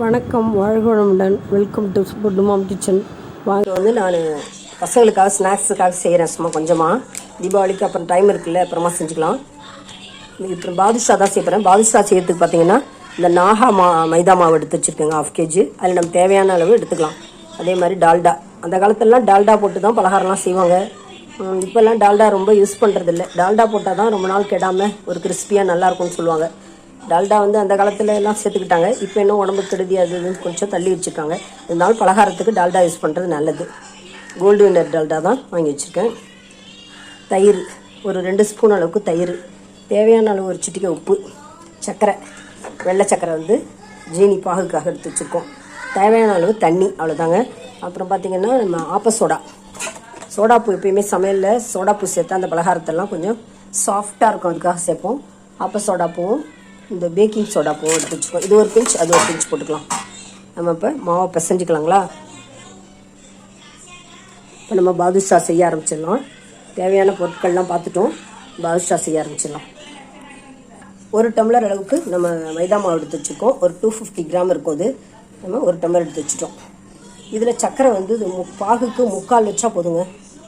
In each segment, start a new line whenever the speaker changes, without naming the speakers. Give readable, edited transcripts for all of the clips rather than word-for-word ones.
வணக்கம், வாழ்க வளமுடன். Welcome to food mom kitchen. வாங்க வந்து நான் பசங்களுக்காக ஸ்நாக்ஸுக்காக செய்கிறேன். சும்மா கொஞ்சமாக தீபாவளிக்கு அப்புறம் டைம் இருக்குல்ல, அப்புறமா செஞ்சுக்கலாம். இப்போ பாதுஷா தான் செய்கிறேன். பாதுஷா செய்யறதுக்கு பார்த்தீங்கன்னா இந்த நாகா மைதா மாவு எடுத்து வச்சுருக்கேங்க 1/2 kg. அதில் நம்ம தேவையான அளவு எடுத்துக்கலாம். அதே மாதிரி டால்டா, அந்த காலத்துலலாம் டால்டா போட்டு தான் பலகாரம்லாம் செய்வாங்க. இப்போல்லாம் டால்டா ரொம்ப யூஸ் பண்ணுறதில்ல. டால்டா போட்டால் தான் ரொம்ப நாள் கெடாமல் ஒரு கிறிஸ்பியாக நல்லாயிருக்கும்னு சொல்லுவாங்க. டால்டா வந்து அந்த காலத்தில் எல்லாம் சேர்த்துக்கிட்டாங்க. இப்போ இன்னும் உடம்பு கெடுதி அது இதுன்னு கொஞ்சம் தள்ளி வச்சுருக்காங்க. இருந்தாலும் பலகாரத்துக்கு டால்டா யூஸ் பண்ணுறது நல்லது. கோல்டு வின்னர் டால்டா தான் வாங்கி வச்சுருக்கேன். தயிர் ஒரு 2 ஸ்பூன் அளவுக்கு தயிர், தேவையான அளவு ஒரு சிட்டிகை உப்பு, சர்க்கரை, வெள்ளை சர்க்கரை வந்து ஜீனி பாகுக்காக எடுத்து வச்சுருக்கோம். தேவையான அளவு தண்ணி, அவ்வளோதாங்க. அப்புறம் பார்த்திங்கன்னா நம்ம சோடாப்பூ எப்பயுமே சமையலில் சோடாப்பூ சேர்த்தா அந்த பலகாரத்தெல்லாம் கொஞ்சம் சாஃப்டாக இருக்கும், அதுக்காக சேர்ப்போம். சோடாப்பூவும் இந்த பேக்கிங் சோடாப்பூவும் எடுத்து வச்சுக்கோம். இது ஒரு பிஞ்ச், அது ஒரு பிஞ்ச் போட்டுக்கலாம். நம்ம இப்போ மாவை பிசைஞ்சிக்கலாங்களா. இப்போ நம்ம பாதுஷா செய்ய ஆரம்பிச்சிடலாம். தேவையான பொருட்கள்லாம் பார்த்துட்டோம். பாதுஷா செய்ய ஆரம்பிச்சிடலாம். 1 டம்ளர் அளவுக்கு நம்ம மைதா மாவு எடுத்து வச்சுருக்கோம். ஒரு 250 கிராம் இருக்கும். அது நம்ம 1 டம்ளர் எடுத்து வச்சுட்டோம். இதில் சர்க்கரை வந்து பாகுக்கு 3/4 வச்சா போதுங்க.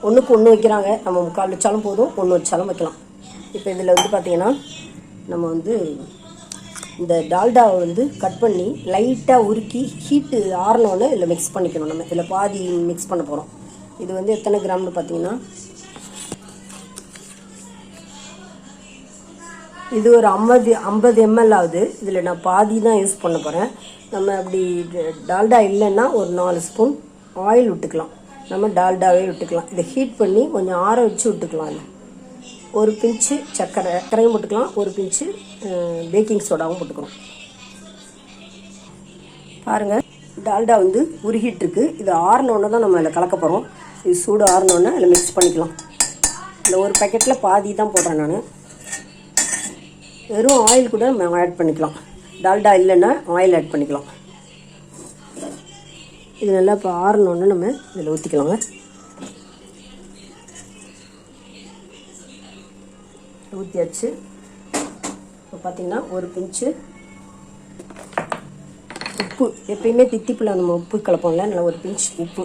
1க்கு 1 வைக்கிறாங்க. நம்ம 3/4 வச்சாலும் போதும், 1 வச்சாலும் வைக்கலாம். இப்போ இதில் வந்து பார்த்திங்கன்னா நம்ம வந்து இந்த டால்டாவை வந்து கட் பண்ணி லைட்டாக உருக்கி ஹீட்டு ஆறினோன்னு இதில் மிக்ஸ் பண்ணிக்கணும். நம்ம இதில் பாதி மிக்ஸ் பண்ண போகிறோம். இது வந்து எத்தனை கிராம்னு பார்த்தீங்கன்னா இது ஒரு 50 ml ஆகுது. இதில் நான் பாதி தான் யூஸ் பண்ண போகிறேன். நம்ம அப்படி டால்டா இல்லைன்னா ஒரு 4 ஸ்பூன் ஆயில் விட்டுக்கலாம். நம்ம டால்டாவே விட்டுக்கலாம். இதை ஹீட் பண்ணி கொஞ்சம் ஆற வச்சு விட்டுக்கலாம். அதில் ஒரு பிஞ்சு சர்க்கரையும் போட்டுக்கலாம், ஒரு பிஞ்சு பேக்கிங் சோடாவும் போட்டுக்கிறோம். பாருங்கள், டால்டா வந்து உருகிட்டுருக்கு. இது ஆறினோன்னு தான் நம்ம அதில் கலக்க போகிறோம். இது சூடு ஆறினோன்னு அதில் மிக்ஸ் பண்ணிக்கலாம். இந்த ஒரு பேக்கெட்டில் பாதி தான் போடுறேன் நான். வெறும் ஆயில் கூட நம்ம ஆட் பண்ணிக்கலாம். டால்டா இல்லைன்னா ஆயில் ஆட் பண்ணிக்கலாம். இது நல்லா இப்போ ஆறினோன்னு நம்ம இதில் ஊற்றிக்கலாங்க. ஊற்றியாச்சு. இப்போ பார்த்திங்கன்னா ஒரு பிஞ்சு உப்பு, எப்பயுமே தித்திப்பில் நம்ம உப்பு கலப்போம்ல, நல்லா ஒரு பிஞ்ச் உப்பு.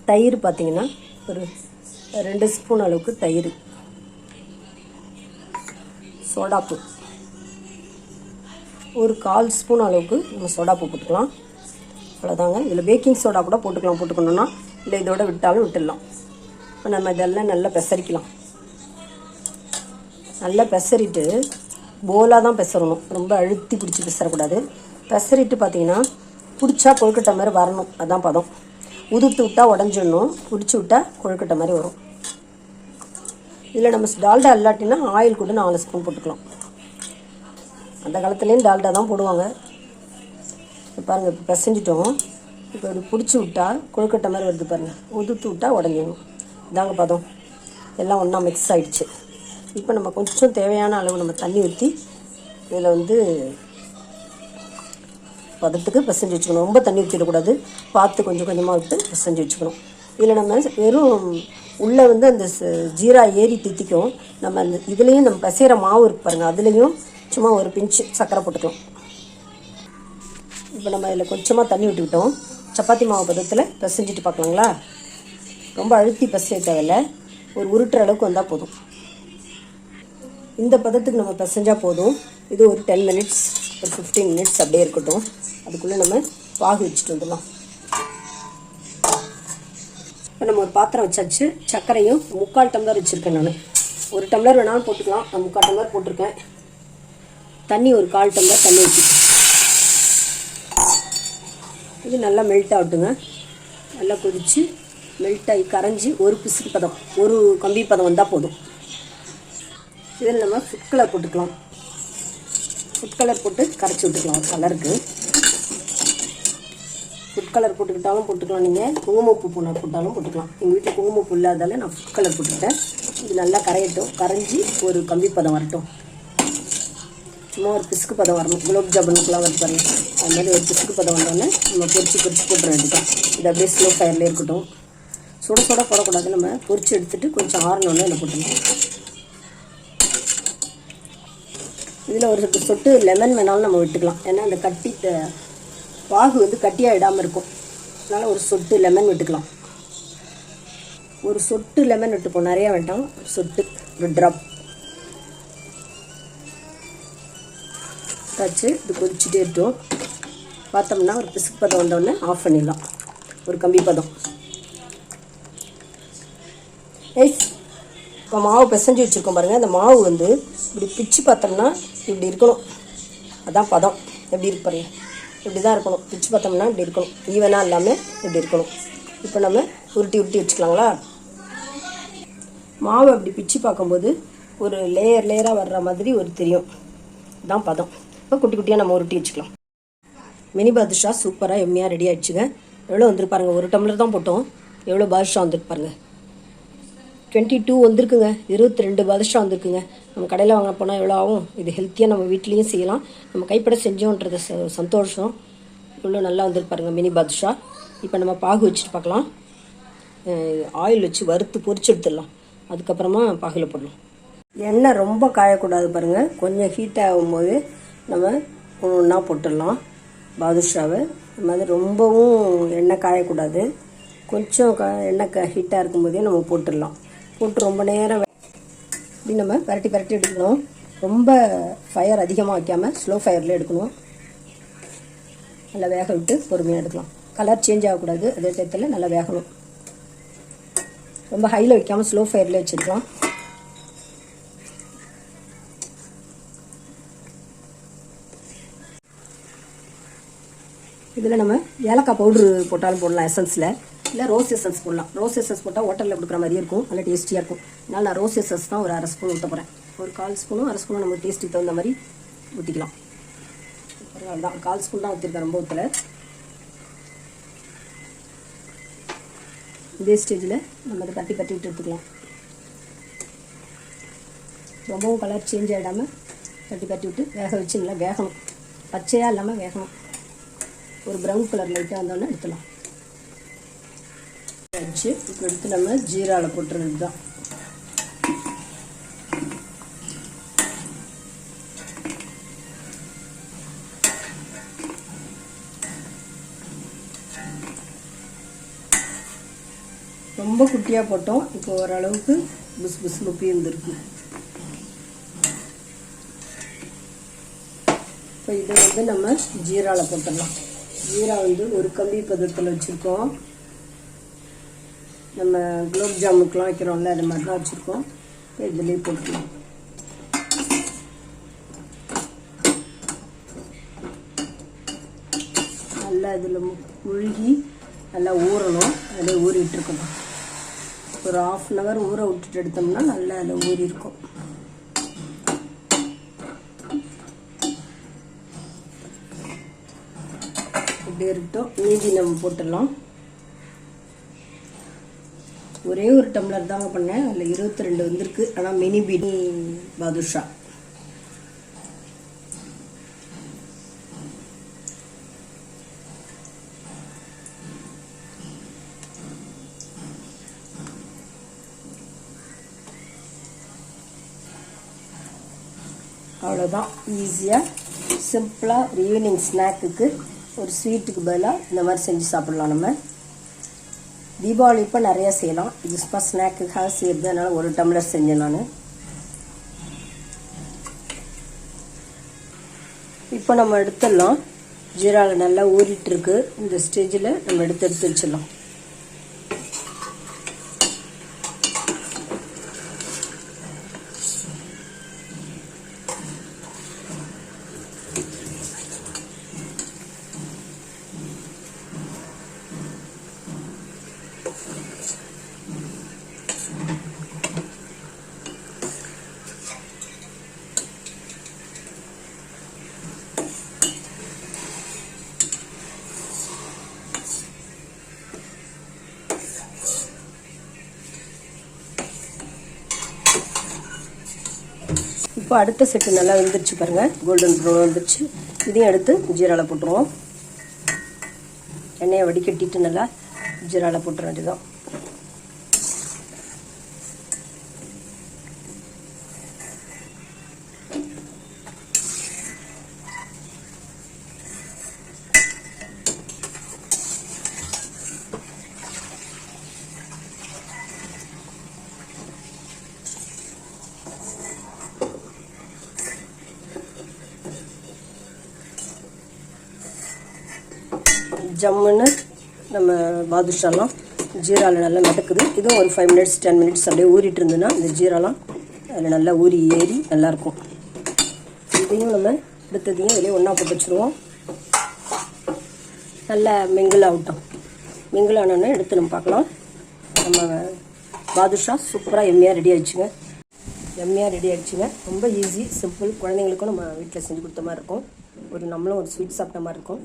தயிர் பார்த்திங்கன்னா ஒரு 2 ஸ்பூன் அளவுக்கு தயிர். சோடாப்பூ ஒரு 1/4 ஸ்பூன் அளவுக்கு நம்ம சோடாப்பூ போட்டுக்கலாம். அவ்வளோதாங்க. இதில் பேக்கிங் சோடா கூட போட்டுக்கணுன்னா இல்லை இதோட விட்டாலும் விட்டுடலாம். இப்போ நம்ம இதெல்லாம் நல்லா பெசரிக்கலாம். நல்லா பெசரிட்டு போலாக தான் பெசரணும், ரொம்ப அழுத்தி பிடிச்சி பெசரக்கூடாது. பெசரிட்டு பார்த்திங்கன்னா பிடிச்சா கொழுக்கட்டை மாதிரி வரணும், அதுதான் பதம். உதுத்து விட்டால் உடஞ்சிடணும், பிடிச்சி விட்டால் கொழுக்கட்டை மாதிரி வரும். இதில் நம்ம டால்டா இல்லாட்டினா ஆயில் கூட 4 ஸ்பூன் போட்டுக்கலாம். அந்த காலத்துலேயும் டால்டா தான் போடுவாங்க. இப்போ பாருங்கள், இப்போ பிசைஞ்சிட்டோம். இப்போ இப்படி பிடிச்சி விட்டால் கொழுக்கட்டை மாதிரி வருது பாருங்கள். உதுத்து விட்டால் உடஞ்சிடணும், இதாங்க பதம். எல்லாம் ஒன்றா மிக்ஸ் ஆகிடுச்சு. இப்போ நம்ம கொஞ்சம் தேவையான அளவு நம்ம தண்ணி ஊற்றி இதில் வந்து பதத்துக்கு பிசைஞ்சு வச்சுக்கணும். ரொம்ப தண்ணி ஊற்றிடக்கூடாது, பார்த்து கொஞ்சம் கொஞ்சமாக விட்டு பிசைஞ்சு வச்சுக்கணும். இதில் நம்ம வெறும் உள்ளே வந்து அந்த ஜீரா ஏறி தித்திக்கும். நம்ம அந்த இதுலேயும் நம்ம பிசைகிற மாவு இருக்கு பாருங்கள், அதுலேயும் சும்மா ஒரு பிஞ்சு சர்க்கரை போட்டுக்கலாம். இப்போ நம்ம இதில் கொஞ்சமாக தண்ணி விட்டுக்கிட்டோம். சப்பாத்தி மாவு பதத்தில் பிசைஞ்சிட்டு பார்க்கலாங்களா. ரொம்ப அழுத்தி பிசைய தேவையில்லை, ஒரு உருட்டுற அளவுக்கு வந்தால் போதும். இந்த பதத்துக்கு நம்ம பிசைஞ்சால் போதும். இது ஒரு 10 மினிட்ஸ், ஒரு 15 மினிட்ஸ் அப்படியே இருக்கட்டும். அதுக்குள்ளே நம்ம பாகு வச்சுட்டு வந்துடலாம். இப்போ நம்ம ஒரு பாத்திரம் வச்சாச்சு. சர்க்கரையும் 3/4 டம்ளர் வச்சுருக்கேன் நான். 1 டம்ளர் வேணாலும் போட்டுக்கலாம், நான் 3/4 டம்ளர் போட்டிருக்கேன். தண்ணி ஒரு 1/4 டம்ளர் தண்ணி ஊற்றிக்கலாம். இது நல்லா மெல்ட் ஆகட்டுங்க. நல்லா கொதித்து மெல்ட் ஆகி கரைஞ்சி ஒரு பிசுக்கு பதம், ஒரு கம்பி பதம் வந்தால் போதும். இதில் நம்ம ஃபுட் கலர் போட்டுக்கலாம். ஃபுட் கலர் போட்டு கரைச்சி விட்டுக்கலாம். ஒரு கலருக்கு ஃபுட் கலர் போட்டுக்கிட்டாலும் போட்டுக்கலாம், நீங்கள் குங்குமப்பூ போட்டாலும் போட்டுக்கலாம். எங்கள் வீட்டில் குங்குமப்பூ இல்லாதால நான் ஃபுட் கலர் போட்டுக்கிட்டேன். இது நல்லா கரையட்டும், கரைஞ்சி ஒரு கம்பி பதம் வரட்டும். சும்மா ஒரு பிசுக்கு பதம் வரணும். குலோப் ஜாமுனுக்குலாம் வந்து பாருங்கள், அது மாதிரி ஒரு பிசுக்கு பதம் வந்தோடனே நம்ம பொரிச்சு போட்டுற வேண்டியதான். இது அப்படியே ஸ்லோ ஃபயர்லேயே இருக்கட்டும். சுட போடக்கூடாது, நம்ம பொரிச்சு எடுத்துகிட்டு கொஞ்சம் ஆறணுன்னு அதில் போட்டுக்கலாம். இதில் ஒரு சொட்டு லெமன் வேணாலும் நம்ம விட்டுக்கலாம். ஏன்னா அந்த பாகு வந்து கட்டியாக இடாமல் இருக்கும். அதனால் ஒரு சொட்டு லெமன் விட்டுக்கலாம். ஒரு சொட்டு லெமன் விட்டுப்போம், நிறையா வேண்டாம். ஒரு சொட்டு, ஒரு ட்ராப் வச்சு இது கொதிச்சுட்டே இருக்கும். பார்த்தோம்னா ஒரு பிசுக்கு பதம் வந்தோடனே ஆஃப் பண்ணிடலாம். ஒரு கம்பி பதம். இப்போ மாவு பிசைஞ்சு வச்சுருக்கோம் பாருங்கள். அந்த மாவு வந்து இப்படி பிச்சு பார்த்தோம்னா இப்படி இருக்கணும். அதான் பதம். எப்படி இருக்கு பாருங்கள், இப்படி தான் இருக்கணும். பிச்சு பார்த்தோம்னா இப்படி இருக்கணும். ஈவனாக இல்லாமல் இப்படி இருக்கணும். இப்போ நம்ம உருட்டி வச்சுக்கலாங்களா? மாவு அப்படி பிச்சு பார்க்கும்போது ஒரு லேயராக வர்ற மாதிரி ஒரு தெரியும். இதுதான் பதம். இப்போ குட்டி குட்டியாக நம்ம உருட்டி வச்சுக்கலாம். மினி பாதுஷா சூப்பராக எம்மியாக ரெடி ஆகிடுச்சுங்க. எவ்வளோ வந்துருப்பாருங்க, ஒரு டம்ளர் தான் போட்டோம். எவ்வளோ பாதுஷா வந்துருக்கு பாருங்கள். 22 வந்திருக்குங்க. 22 பாதுஷா வந்திருக்குங்க. நம்ம கடையில் வாங்க போனால் எவ்வளோ ஆகும்? இது ஹெல்த்தியாக நம்ம வீட்லேயும் செய்யலாம். நம்ம கைப்பட செஞ்சோன்றது சந்தோஷம். இவ்வளோ நல்லா வந்துருப்பாருங்க மினி பாதுஷா. இப்போ நம்ம பாகு வச்சுட்டு பார்க்கலாம். ஆயில் வச்சு வறுத்து பொரிச்சு எடுத்துடலாம். அதுக்கப்புறமா பாகில் போடலாம். எண்ணெய் ரொம்ப காயக்கூடாது பாருங்கள். கொஞ்சம் ஹீட் ஆகும்போது நம்ம ஒன்றா போட்டுடலாம் பாதுஷாவை. இந்த மாதிரி ரொம்பவும் எண்ணெய் காயக்கூடாது. கொஞ்சம் எண்ணெய் ஹீட்டாக இருக்கும்போதே நம்ம போட்டுடலாம். போட்டு ரொம்ப நேரம் இப்படி நம்ம பரட்டி எடுக்கணும். ரொம்ப ஃபயர் அதிகமாக வைக்காமல் ஸ்லோ ஃபயரில் எடுக்கணும். நல்லா வேக விட்டு பொறுமையாக எடுக்கலாம். கலர் சேஞ்ச் ஆகக்கூடாது. அதே டயத்தில் நல்லா வேகணும். ரொம்ப ஹையில் வைக்காமல் ஸ்லோ ஃபயரில் வச்சுருக்கலாம். இதில் நம்ம ஏலக்காய் பவுட்ரு போட்டாலும் போடலாம் எசன்ஸில். இல்லை ரோஸ் எசன்ஸ் போடலாம். ரோஸ் எசன்ஸ் போட்டால் ஹோட்டலில் கொடுக்குற மாதிரியே இருக்கும். நல்லா டேஸ்டியாக இருக்கும். அதனால் நான் ரோஸ் எசன்ஸ் தான் ஒரு 1/2 ஸ்பூன் ஊற்ற போகிறேன். ஒரு 1/4 ஸ்பூனும் 1/2 ஸ்பூனும் நம்ம டேஸ்ட்டுக்கு தகுந்த மாதிரி ஊற்றிக்கலாம். தான் 1/4 ஸ்பூன் தான் ஊற்றிருக்கேன், ரொம்ப ஊற்றலை. இதே ஸ்டேஜில் நம்ம அதை பட்டி விட்டு எடுத்துக்கலாம். ரொம்பவும் கலர் சேஞ்ச் ஆகிடாமல் பட்டி விட்டு வேக வச்சு நல்லா வேகணும். பச்சையாக இல்லாமல் வேகணும். ஒரு ப்ரௌன் கலர் லைட்டாக வந்தோடனே எடுத்துடலாம். வச்சு இப்போ எடுத்து நம்ம ஜீராவில் போட்டுறது தான். ரொம்ப குட்டியாக போட்டோம். இப்போ ஓரளவுக்கு புஸ் முப்பி இருந்திருக்கு. இப்போ இதை வந்து நம்ம ஜீராவில் போட்டுடலாம். ஜீரா வந்து ஒரு கம்பி பதத்தில் வச்சுருக்கோம். நம்ம குலோப் ஜாமுக்கெலாம் வைக்கிறோம்ல, அது மாதிரி தான் வச்சுருக்கோம். இதுலேயே போட்டுக்கலாம். நல்லா இதில் முழுகி நல்லா ஊறணும். அதில் ஊறிட்டு இருக்கணும். ஒரு 1/2 hour ஊற விட்டுட்டு எடுத்தோம்னா நல்லா அதில் ஊறி இருக்கும். இப்படி இருக்கட்டும். மீதி நம்ம போட்டுடலாம். ஒரே ஒரு டம்ளர் தாங்க பண்ணேன். அதில் 22 வந்திருக்கு. ஆனால் மினி பாதுஷா. அவ்வளோதான். ஈஸியாக சிம்பிளாக ஒரு ஈவினிங் ஸ்நாக்குக்கு, ஒரு ஸ்வீட்டுக்கு பதிலாக இந்த மாதிரி செஞ்சு சாப்பிட்லாம். நம்ம தீபாவளி இப்போ நிறையா செய்யலாம். இது சும்மா ஸ்நாக்குக்காக செய்கிறது. அதனால் ஒரு டம்ளர் செஞ்சேன் நான். இப்போ நம்ம எடுத்துடலாம். ஜீராவில் நல்லா ஊறிட்டுருக்கு. இந்த ஸ்டேஜில் நம்ம எடுத்து வச்சிடலாம். இப்போ அடுத்த செட்டு நல்லா வெந்துருச்சு பாருங்கள். கோல்டன் ப்ரௌன் வந்துருச்சு. இதையும் எடுத்து ஜீராவில் போட்டுருவோம். எண்ணெயை வடிகட்டிட்டு நல்லா ஜீராவில் போட்டுற வேண்டியதான். ஜம்முன்னு நம்ம பாதுஷாலாம் ஜீராவில் நல்லா நடக்குது. இதுவும் ஒரு 5 மினிட்ஸ் 10 மினிட்ஸ் அப்படியே ஊறிட்டு இருந்ததுன்னா இந்த ஜீராலாம் அதில் நல்லா ஊறி ஏறி நல்லாயிருக்கும். இதையும் நம்ம எடுத்ததையும் வெளியே ஒன்றா போட்டு வச்சுருவோம். நல்லா மிங்கிள் ஆகட்டும். மிங்கிள் ஆனோடனே எடுத்து நம்ம பார்க்கலாம். நம்ம பாதுஷா சூப்பராக எம்மியாக ரெடி ஆகிடுச்சுங்க. ரொம்ப ஈஸி, சிம்பிள். குழந்தைங்களுக்கும் நம்ம வீட்டில் செஞ்சு கொடுத்த மாதிரி இருக்கும். நம்மளும் ஒரு ஸ்வீட் சாப்பிட்ட மாதிரி இருக்கும்.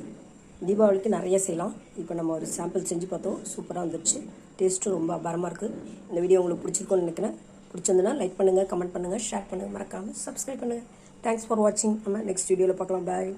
தீபாவளிக்கு நிறைய செய்யலாம். இப்போ நம்ம ஒரு சாம்பிள் செஞ்சு பார்த்தோம். சூப்பராக வந்துடுச்சு. டேஸ்ட்டும் ரொம்ப அபாரமாக இருக்குது. இந்த வீடியோ உங்களுக்கு பிடிச்சிருக்கும்னு நினைக்கிறேன். பிடிச்சிருந்துன்னா லைக் பண்ணுங்கள், கமெண்ட் பண்ணுங்கள், ஷேர் பண்ணுங்கள், மறக்காமல் சப்ஸ்கிரைப் பண்ணுங்கள். தேங்க்ஸ் ஃபார் வாட்சிங். நம்ம நெக்ஸ்ட் வீடியோவில் பார்க்கலாம். பாய்.